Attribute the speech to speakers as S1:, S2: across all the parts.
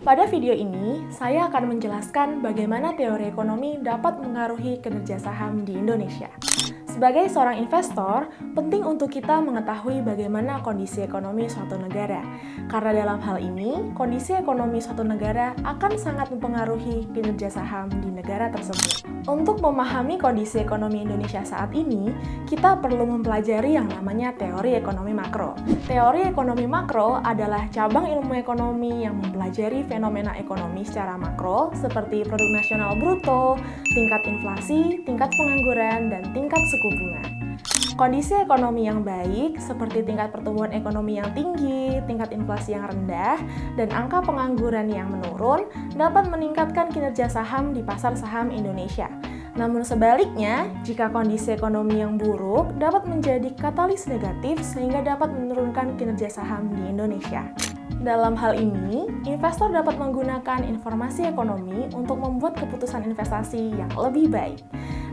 S1: Pada video ini, saya akan menjelaskan bagaimana teori ekonomi dapat mengaruhi kinerja saham di Indonesia. Sebagai seorang investor, penting untuk kita mengetahui bagaimana kondisi ekonomi suatu negara. Karena dalam hal ini, kondisi ekonomi suatu negara akan sangat mempengaruhi kinerja saham di negara tersebut. Untuk memahami kondisi ekonomi Indonesia saat ini, kita perlu mempelajari yang namanya teori ekonomi makro. Teori ekonomi makro adalah cabang ilmu ekonomi yang mempelajari fenomena ekonomi secara makro seperti produk nasional bruto, tingkat inflasi, tingkat pengangguran, dan tingkat suku bunga. Kondisi ekonomi yang baik seperti tingkat pertumbuhan ekonomi yang tinggi, tingkat inflasi yang rendah, dan angka pengangguran yang menurun dapat meningkatkan kinerja saham di pasar saham Indonesia. Namun sebaliknya, jika kondisi ekonomi yang buruk dapat menjadi katalis negatif sehingga dapat menurunkan kinerja saham di Indonesia. Dalam hal ini, investor dapat menggunakan informasi ekonomi untuk membuat keputusan investasi yang lebih baik.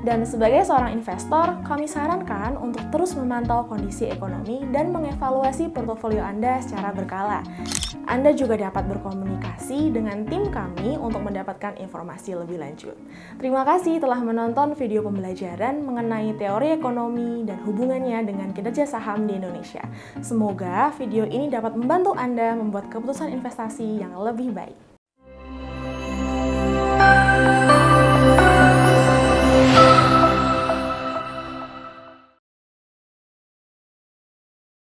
S1: Dan sebagai seorang investor, kami sarankan untuk terus memantau kondisi ekonomi dan mengevaluasi portofolio Anda secara berkala. Anda juga dapat berkomunikasi dengan tim kami untuk mendapatkan informasi lebih lanjut. Terima kasih telah menonton video pembelajaran mengenai teori ekonomi dan hubungannya dengan kinerja saham di Indonesia. Semoga video ini dapat membantu Anda membuat keputusan investasi yang lebih baik.